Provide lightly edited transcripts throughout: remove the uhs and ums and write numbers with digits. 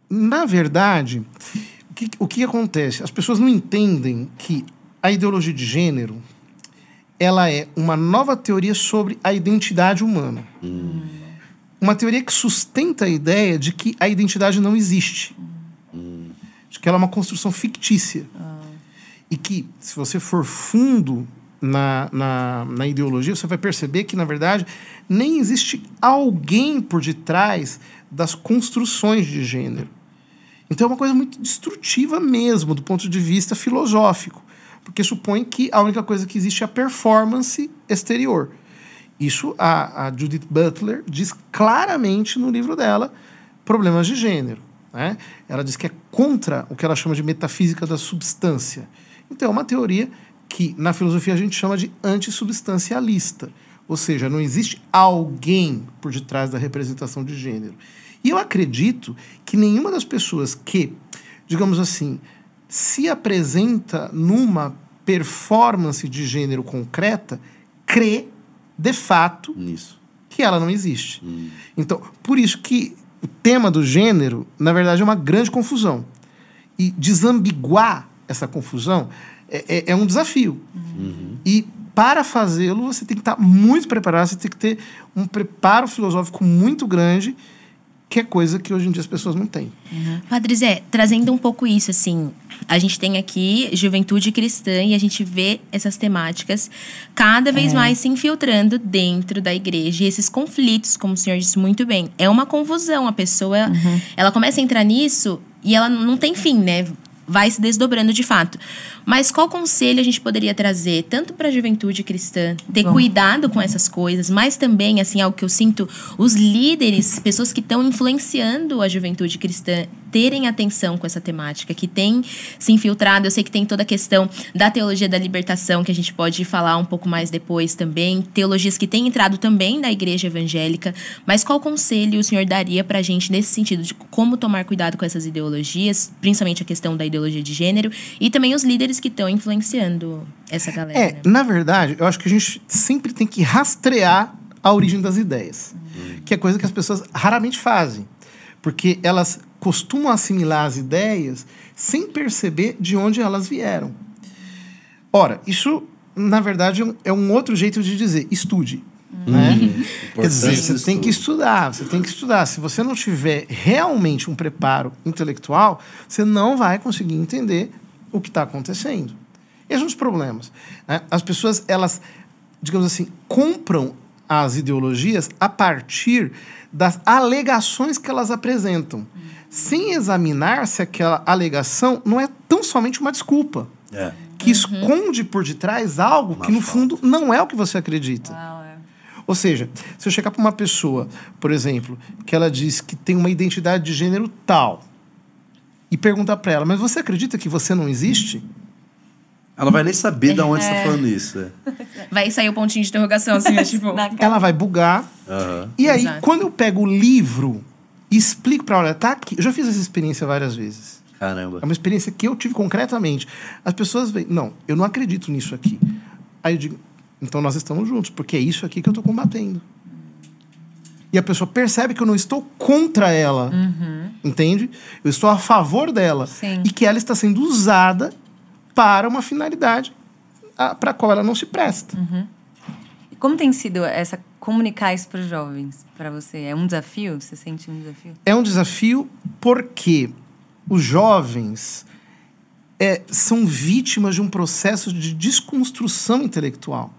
Na verdade, o que acontece? As pessoas não entendem que a ideologia de gênero ela é uma nova teoria sobre a identidade humana. Uma teoria que sustenta a ideia de que a identidade não existe. De que ela é uma construção fictícia. E que, se você for fundo na ideologia, você vai perceber que, na verdade, nem existe alguém por detrás das construções de gênero. Então é uma coisa muito destrutiva mesmo, do ponto de vista filosófico. Porque supõe que a única coisa que existe é a performance exterior. Isso a Judith Butler diz claramente no livro dela, Problemas de Gênero. Né? Ela diz que é contra o que ela chama de metafísica da substância. Então é uma teoria que na filosofia a gente chama de antissubstancialista. Ou seja, não existe alguém por detrás da representação de gênero. E eu acredito que nenhuma das pessoas que, digamos assim, se apresenta numa performance de gênero concreta, crê, de fato, nisso, que ela não existe. Então, por isso que o tema do gênero, na verdade, é uma grande confusão. E desambiguar essa confusão é um desafio. E para fazê-lo, você tem que estar muito preparado, você tem que ter um preparo filosófico muito grande, que é coisa que hoje em dia as pessoas não têm. Padre Zé, trazendo um pouco isso, assim, a gente tem aqui juventude cristã e a gente vê essas temáticas cada vez mais se infiltrando dentro da igreja. E esses conflitos, como o senhor disse muito bem, é uma confusão. A pessoa, ela começa a entrar nisso e ela não tem fim, né? Vai se desdobrando de fato. Mas qual conselho a gente poderia trazer, tanto para a juventude cristã, ter cuidado com essas coisas, mas também, assim, algo que eu sinto, os líderes, pessoas que estão influenciando a juventude cristã, terem atenção com essa temática, que tem se infiltrado. Eu sei que tem toda a questão da teologia da libertação, que a gente pode falar um pouco mais depois também, teologias que têm entrado também da igreja evangélica, mas qual conselho o senhor daria para a gente nesse sentido, de como tomar cuidado com essas ideologias, principalmente a questão da ideologia de gênero, e também os líderes que estão influenciando essa galera? Né? Na verdade, eu acho que a gente sempre tem que rastrear a origem das ideias, que é coisa que as pessoas raramente fazem, porque elas costumam assimilar as ideias sem perceber de onde elas vieram. Ora, isso, na verdade, é um outro jeito de dizer, estude. Né? Quer dizer, você tem que estudar, você tem que estudar. Se você não tiver realmente um preparo intelectual, você não vai conseguir entender o que está acontecendo. Esses são os problemas. Né? As pessoas, elas, digamos assim, compram as ideologias a partir das alegações que elas apresentam, sem examinar se aquela alegação não é tão somente uma desculpa, que esconde por detrás algo que, no fundo, não é o que você acredita. Ou seja, se eu chegar para uma pessoa, por exemplo, que ela diz que tem uma identidade de gênero tal, e perguntar para ela, mas você acredita que você não existe? Ela não vai nem saber de onde você está falando isso. Vai sair o pontinho de interrogação, assim, tipo... Ela vai bugar. E aí, quando eu pego o livro e explico para ela, tá aqui. Eu já fiz essa experiência várias vezes. Caramba. É uma experiência que eu tive concretamente. As pessoas veem, não, eu não acredito nisso aqui. Aí eu digo, então nós estamos juntos, porque é isso aqui que eu estou combatendo. E a pessoa percebe que eu não estou contra ela, entende? Eu estou a favor dela. Sim. E que ela está sendo usada para uma finalidade para a qual ela não se presta. E como tem sido comunicar isso para os jovens, para você? É um desafio? Você sente um desafio? É um desafio porque os jovens são vítimas de um processo de desconstrução intelectual.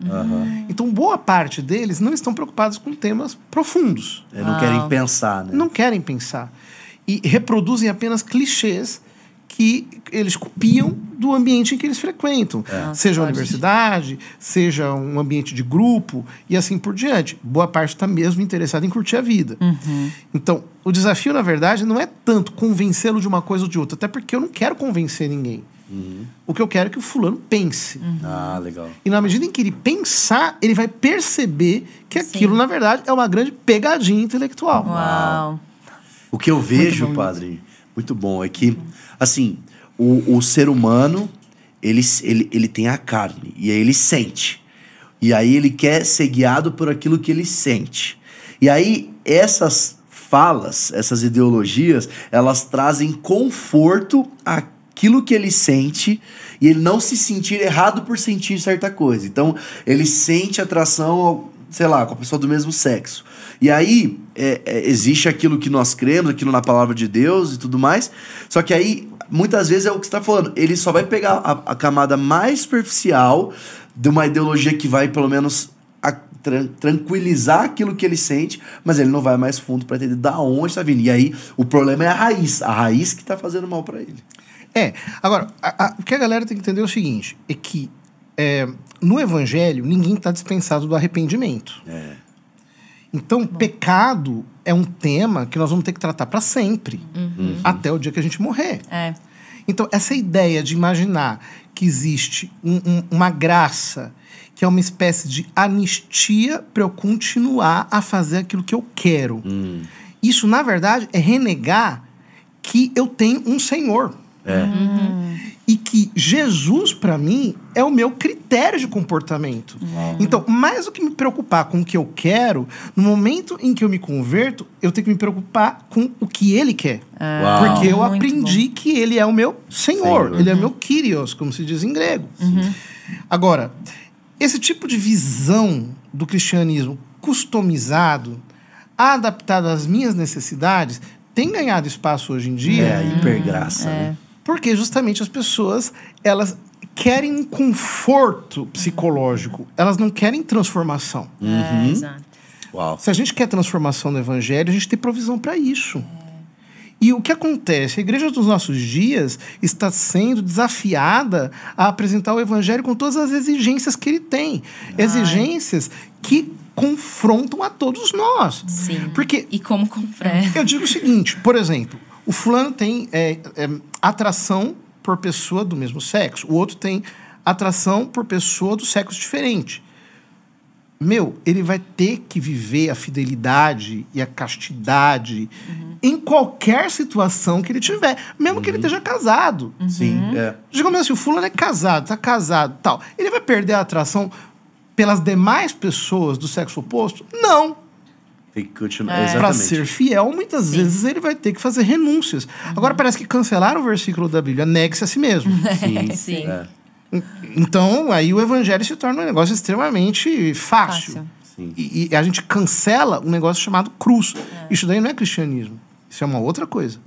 Então, boa parte deles não estão preocupados com temas profundos. Não querem pensar, né? Não querem pensar. E reproduzem apenas clichês que eles copiam do ambiente em que eles frequentam. Seja a universidade, seja um ambiente de grupo e assim por diante. Boa parte está mesmo interessada em curtir a vida. Então, o desafio, na verdade, não é tanto convencê-lo de uma coisa ou de outra, até porque eu não quero convencer ninguém. O que eu quero é que o fulano pense. Legal. E na medida em que ele pensar, ele vai perceber que aquilo, na verdade, é uma grande pegadinha intelectual. Uau! O que eu vejo, padre, muito bom, é que, assim, o ser humano, ele tem a carne, e aí ele sente. E aí ele quer ser guiado por aquilo que ele sente. E aí, essas falas, essas ideologias, elas trazem conforto àquilo que ele sente e ele não se sentir errado por sentir certa coisa. Então, ele sente atração, sei lá, com a pessoa do mesmo sexo. E aí, existe aquilo que nós cremos, aquilo na palavra de Deus e tudo mais, só que aí, muitas vezes é o que você está falando, ele só vai pegar a camada mais superficial de uma ideologia que vai, pelo menos, tranquilizar aquilo que ele sente, mas ele não vai mais fundo para entender da onde está vindo. E aí, o problema é a raiz que está fazendo mal para ele. Agora, o que a galera tem que entender é o seguinte, é que no Evangelho, ninguém está dispensado do arrependimento. Então, pecado é um tema que nós vamos ter que tratar para sempre, até o dia que a gente morrer. Então, essa ideia de imaginar que existe uma graça, que é uma espécie de anistia para eu continuar a fazer aquilo que eu quero. Isso, na verdade, é renegar que eu tenho um Senhor. E que Jesus, para mim, é o meu critério de comportamento. Então, mais do que me preocupar com o que eu quero, no momento em que eu me converto, eu tenho que me preocupar com o que Ele quer. Porque eu aprendi que Ele é o meu Senhor. Ele é o meu Kyrios, como se diz em grego. Agora, esse tipo de visão do cristianismo customizado, adaptado às minhas necessidades, tem ganhado espaço hoje em dia. Hipergraça, né? Porque justamente as pessoas, elas querem um conforto psicológico. Elas não querem transformação. Exato. Uau. Se a gente quer transformação no Evangelho, a gente tem provisão para isso. E o que acontece? A igreja dos nossos dias está sendo desafiada a apresentar o Evangelho com todas as exigências que ele tem. Exigências que confrontam a todos nós. Sim. Porque, e como confronta? eu digo o seguinte, por exemplo, o fulano tem atração por pessoa do mesmo sexo, o outro tem atração por pessoa do sexo diferente. Ele vai ter que viver a fidelidade e a castidade em qualquer situação que ele tiver, mesmo que ele esteja casado. Sim, Digamos assim, o fulano é casado, está casado, tal. Ele vai perder a atração pelas demais pessoas do sexo oposto? Não. Tem que continuar. Para Exatamente. ser fiel, muitas vezes ele vai ter que fazer renúncias. Agora parece que cancelaram o versículo da Bíblia, negue-se a si mesmo. Sim. Então, aí o evangelho se torna um negócio extremamente fácil. Sim. E a gente cancela um negócio chamado cruz. Isso daí não é cristianismo. Isso é uma outra coisa.